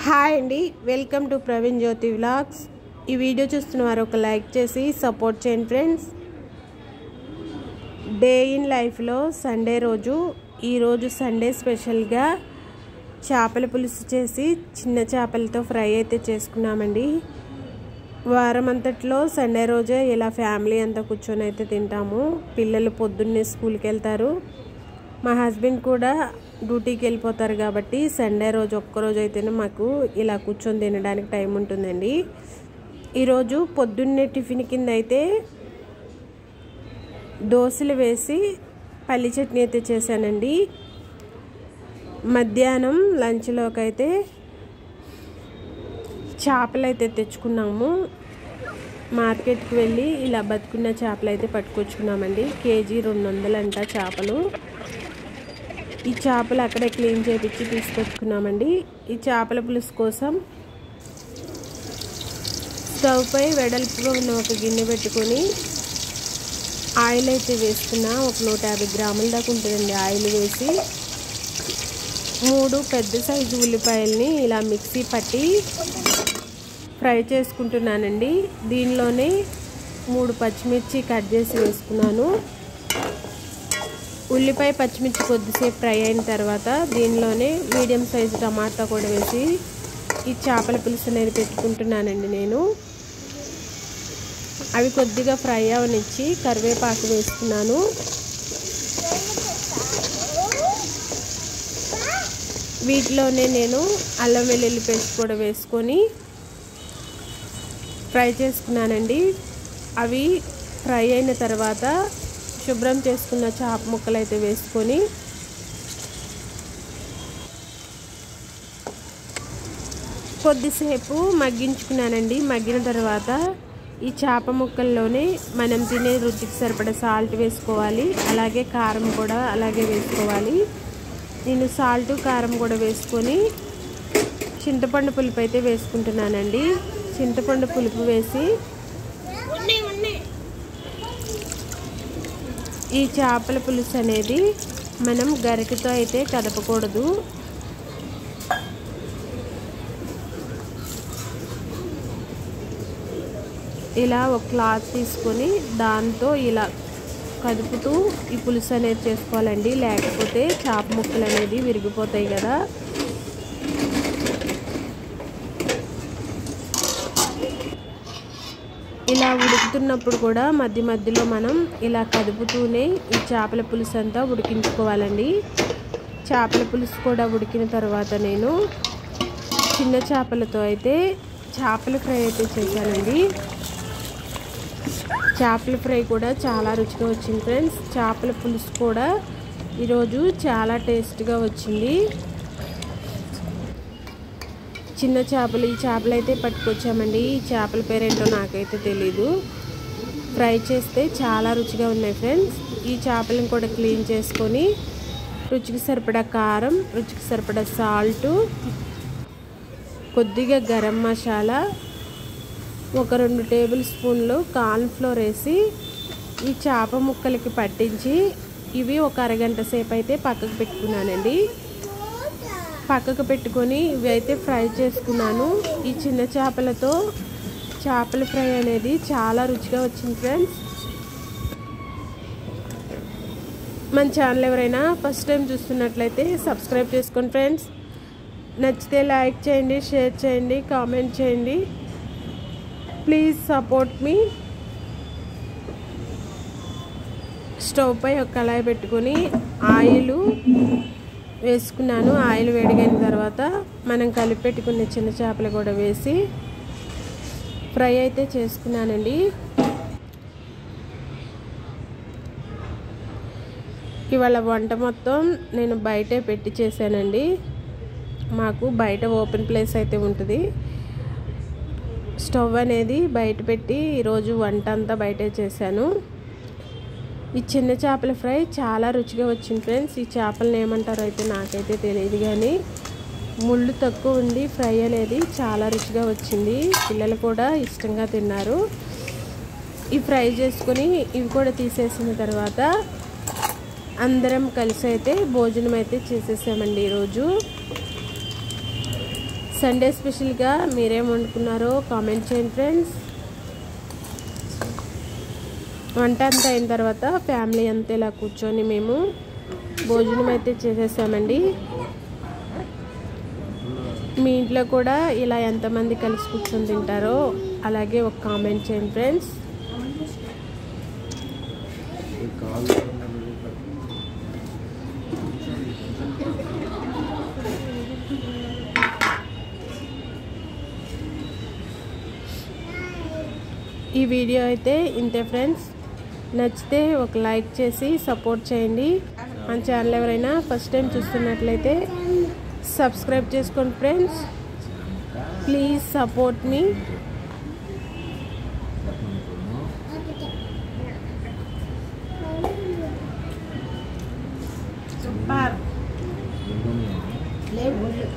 Hi అండి, welcome to Praveen Jyothi vlogs. ఈ video చూస్తున్న వారు ఒక లైక్ చేసి సపోర్ట్ చేయండి ఫ్రెండ్స్. డే ఇన్ లైఫ్లో సండే రోజు, ఈరోజు సండే స్పెషల్గా చేపల పులుసు చేసి చిన్న చేపలతో ఫ్రై అయితే చేసుకున్నామండి. వారం అంతట్లో సండే రోజే ఇలా ఫ్యామిలీ అంతా కూర్చొని అయితే తింటాము. పిల్లలు పొద్దున్నే స్కూల్కి వెళ్తారు, మా హస్బెండ్ కూడా డ్యూటీకి వెళ్ళిపోతారు కాబట్టి సండే రోజు ఒక్కరోజు అయితేనే మాకు ఇలా కూర్చొని తినడానికి టైం ఉంటుందండి. ఈరోజు పొద్దున్నే టిఫిన్ కింద అయితే దోశలు వేసి పల్లి చట్నీ అయితే చేశానండి. మధ్యాహ్నం లంచ్లోకి అయితే చేపలు అయితే తెచ్చుకున్నాము. మార్కెట్కి వెళ్ళి ఇలా బతుకున్న చేపలు అయితే పట్టుకొచ్చుకున్నామండి. కేజీ 200 అంట చేపలు. ఈ చేపలు అక్కడే క్లీన్ చేయించి తీసుకొచ్చుకున్నామండి. ఈ చేపల పులుసు కోసం స్టవ్ పై వెడల్పుగా ఉన్న ఒక గిన్నె పెట్టుకొని ఆయిల్ అయితే వేసుకున్నా. ఒక 150 గ్రాముల దాకా ఉంటుందండి ఆయిల్ వేసి 3 పెద్ద సైజు ఉల్లిపాయల్ని ఇలా మిక్సీ పట్టి ఫ్రై చేసుకుంటున్నానండి. దీనిలోనే 3 పచ్చిమిర్చి కట్ చేసి వేసుకున్నాను. ఉల్లిపాయ పచ్చిమిర్చి కొద్దిసేపు ఫ్రై అయిన తర్వాత దీనిలోనే మీడియం సైజు టమాటా కూడా వేసి ఈ చేపల పులుసు అనేది పెట్టుకుంటున్నానండి నేను. అవి కొద్దిగా ఫ్రై అవనిచ్చి కరివేపాకు వేసుకున్నాను. వీటిలోనే నేను అల్లం వెల్లుల్లి పేస్ట్ కూడా వేసుకొని ఫ్రై చేసుకున్నానండి. అవి ఫ్రై అయిన తర్వాత శుభ్రం చేసుకున్న చేప ముక్కలు అయితే వేసుకొని కొద్దిసేపు మగ్గించుకున్నానండి. మగ్గిన తర్వాత ఈ చేప ముక్కల్లోనే మనం తినే రుచికి సరిపడా సాల్ట్ వేసుకోవాలి, అలాగే కారం కూడా అలాగే వేసుకోవాలి. నేను సాల్ట్ కారం కూడా వేసుకొని చింతపండు పులుపు అయితే వేసుకుంటున్నానండి. చింతపండు పులుపు వేసి ఈ చేపల పులుసు అనేది మనం గరిటెతో అయితే కదపకూడదు. ఇలా ఒక క్లాత్ తీసుకొని దాంతో ఇలా కదుపుతూ ఈ పులుసు అనేది చేసుకోవాలండి. లేకపోతే చేప ముక్కలు అనేది విరిగిపోతాయి కదా. ఇలా ఉడుకుతున్నప్పుడు కూడా మధ్య మధ్యలో మనం ఇలా కదుపుతూనే ఈ చేపల పులుసు అంతా ఉడికించుకోవాలండి. చేపల పులుసు కూడా ఉడికిన తర్వాత నేను చిన్న చేపలతో అయితే చేపల ఫ్రై అయితే చేశానండి. చేపల ఫ్రై కూడా చాలా రుచిగా వచ్చింది ఫ్రెండ్స్. చేపల పులుసు కూడా ఈరోజు చాలా టేస్ట్గా వచ్చింది. చిన్న చేపలు, ఈ చేపలు అయితే పట్టుకొచ్చామండి. ఈ చేపల పేరేంటో నాకైతే తెలీదు. ఫ్రై చేస్తే చాలా రుచిగా ఉన్నాయి ఫ్రెండ్స్. ఈ చేపలను కూడా క్లీన్ చేసుకొని రుచికి సరిపడా కారం, రుచికి సరిపడా సాల్టు, కొద్దిగా గరం మసాలా, ఒక 2 టేబుల్ స్పూన్లు కార్న్ఫ్లోర్ వేసి ఈ చేప ముక్కలకి పట్టించి ఇవి ఒక అరగంట సేపు అయితే పక్కకు పెట్టుకున్నానండి. పక్కకు పెట్టుకొని ఇవి అయితే ఫ్రై చేసుకున్నాను. ఈ చిన్న చేపలతో చేపల ఫ్రై అనేది చాలా రుచిగా వచ్చింది ఫ్రెండ్స్. మన ఛానల్ ఎవరైనా ఫస్ట్ టైం చూస్తున్నట్లయితే సబ్స్క్రైబ్ చేసుకోండి ఫ్రెండ్స్. నచ్చితే లైక్ చేయండి, షేర్ చేయండి, కామెంట్ చేయండి. Please support me. స్టవ్ పై ఒక కళాయి పెట్టుకొని ఆయిల్ వేసుకున్నాను. ఆయిల్ వేడిగైన తర్వాత మనం కలిపి పెట్టుకున్న చిన్న చేపలు కూడా వేసి ఫ్రై అయితే చేసుకున్నానండి. ఇవాళ వంట మొత్తం నేను బయటే పెట్టి చేశానండి. మాకు బయట ఓపెన్ ప్లేస్ అయితే ఉంటుంది. స్టవ్ అనేది బయట పెట్టి ఈరోజు వంట అంతా బయటే చేశాను. ఈ చిన్న చేపల ఫ్రై చాలా రుచిగా వచ్చింది ఫ్రెండ్స్. ఈ చేపలను ఏమంటారో అయితే నాకైతే తెలియదు, కానీ ముళ్ళు తక్కువ ఉంది. ఫ్రై అనేది చాలా రుచిగా వచ్చింది. పిల్లలు కూడా ఇష్టంగా తిన్నారు. ఈ ఫ్రై చేసుకొని ఇవి కూడా తీసేసిన తర్వాత అందరం కలిసి అయితే భోజనం అయితే చేసేసామండి ఈరోజు. సండే స్పెషల్గా మీరేం వండుకున్నారో కామెంట్ చేయండి ఫ్రెండ్స్. వంట అంతా అయిన తర్వాత ఫ్యామిలీ అంతా ఇలా కూర్చొని మేము భోజనం అయితే చేసేసామండి. మీ ఇంట్లో కూడా ఇలా ఎంతమంది కలిసి కూర్చొని తింటారో అలాగే ఒక కామెంట్ చేయండి ఫ్రెండ్స్. ఈ వీడియో అయితే ఇంతే ఫ్రెండ్స్. నచ్చితే ఒక లైక్ చేసి సపోర్ట్ చేయండి. మన ఛానల్ ఎవరైనా ఫస్ట్ టైం చూస్తున్నట్లయితే సబ్స్క్రైబ్ చేసుకోండి friends. Please support me. Super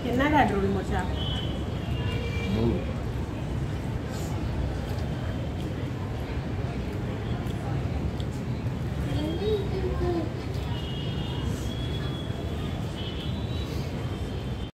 తిన్నాడా 2 3